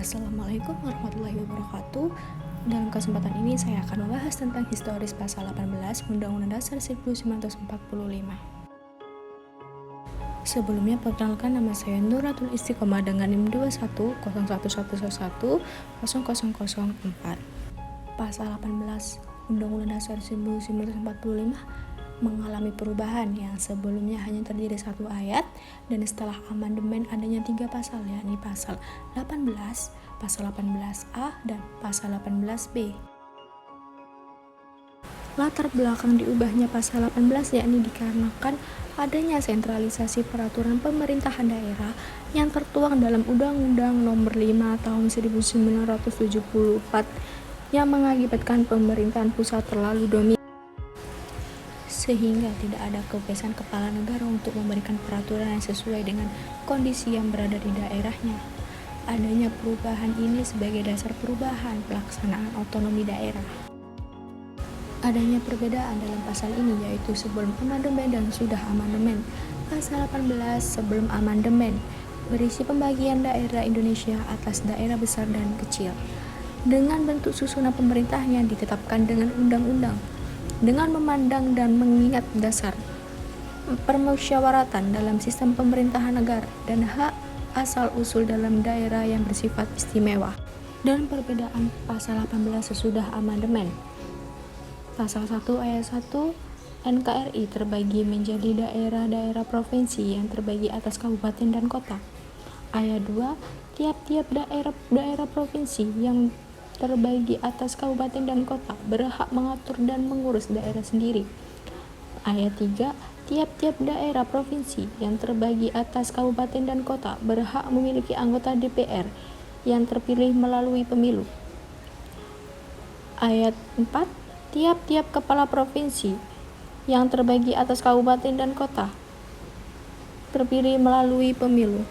Assalamualaikum warahmatullahi wabarakatuh. Dalam kesempatan ini saya akan membahas tentang historis pasal 18 Undang-Undang Dasar 1945. Sebelumnya perkenalkan, nama saya Nuratul Istiqomah dengan NIM 210111110004. Pasal 18 Undang-Undang Dasar 1945 mengalami perubahan yang sebelumnya hanya terdiri satu ayat, dan setelah amandemen adanya 3 pasal, yakni pasal 18, pasal 18A, dan pasal 18B. Latar belakang diubahnya pasal 18 yakni dikarenakan adanya sentralisasi peraturan pemerintahan daerah yang tertuang dalam Undang-Undang Nomor 5 Tahun 1974 yang mengakibatkan pemerintahan pusat terlalu dominan, sehingga tidak ada kebebasan kepala negara untuk memberikan peraturan yang sesuai dengan kondisi yang berada di daerahnya. Adanya perubahan ini sebagai dasar perubahan pelaksanaan otonomi daerah. Adanya perbedaan dalam pasal ini yaitu sebelum amandemen dan sudah amandemen. Pasal 18 sebelum amandemen berisi pembagian daerah Indonesia atas daerah besar dan kecil dengan bentuk susunan pemerintahnya ditetapkan dengan undang-undang. Dengan memandang dan mengingat dasar permusyawaratan dalam sistem pemerintahan negara dan hak asal-usul dalam daerah yang bersifat istimewa, dan perbedaan pasal 18 sesudah amandemen. Pasal 1 ayat 1 NKRI terbagi menjadi daerah-daerah provinsi yang terbagi atas kabupaten dan kota. Ayat 2 tiap-tiap daerah provinsi yang terbagi atas kabupaten dan kota berhak mengatur dan mengurus daerah sendiri. Ayat 3, tiap-tiap daerah provinsi yang terbagi atas kabupaten dan kota berhak memiliki anggota DPR yang terpilih melalui pemilu. Ayat 4, tiap-tiap kepala provinsi yang terbagi atas kabupaten dan kota terpilih melalui pemilu.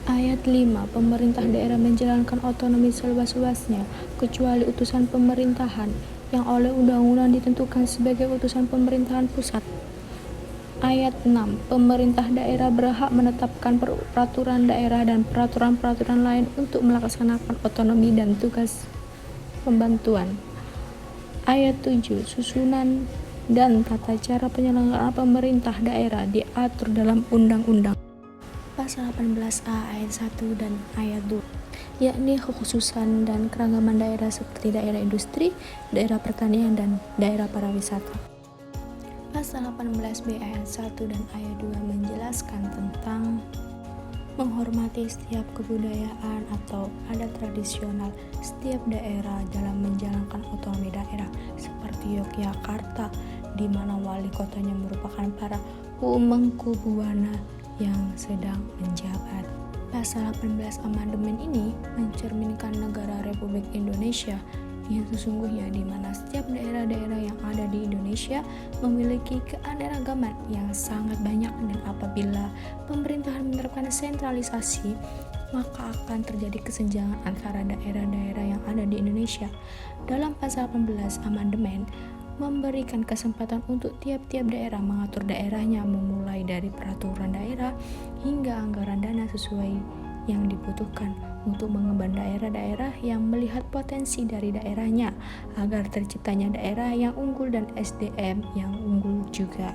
Ayat 5, pemerintah daerah menjalankan otonomi seluas-luasnya kecuali utusan pemerintahan yang oleh undang-undang ditentukan sebagai utusan pemerintahan pusat. Ayat 6, pemerintah daerah berhak menetapkan peraturan daerah dan peraturan-peraturan lain untuk melaksanakan otonomi dan tugas pembantuan. Ayat 7, susunan dan tata cara penyelenggaraan pemerintah daerah diatur dalam undang-undang. Pasal 18A ayat 1 dan ayat 2, yakni kekhususan dan keragaman daerah seperti daerah industri, daerah pertanian, dan daerah pariwisata. Pasal 18B ayat 1 dan ayat 2 menjelaskan tentang menghormati setiap kebudayaan atau adat tradisional setiap daerah dalam menjalankan otonomi daerah, seperti Yogyakarta, di mana wali kotanya merupakan para pemangku buwana yang sedang menjabat. Pasal 18 amandemen ini mencerminkan negara Republik Indonesia yang sesungguhnya, di mana setiap daerah-daerah yang ada di Indonesia memiliki keanekaragaman yang sangat banyak, dan apabila pemerintahan menerapkan sentralisasi maka akan terjadi kesenjangan antara daerah-daerah yang ada di Indonesia. Dalam pasal 18 amandemen memberikan kesempatan untuk tiap-tiap daerah mengatur daerahnya, memulai dari peraturan daerah hingga anggaran dana sesuai yang dibutuhkan untuk mengembang daerah-daerah yang melihat potensi dari daerahnya agar terciptanya daerah yang unggul dan SDM yang unggul juga.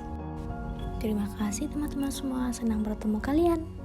Terima kasih teman-teman semua, senang bertemu kalian.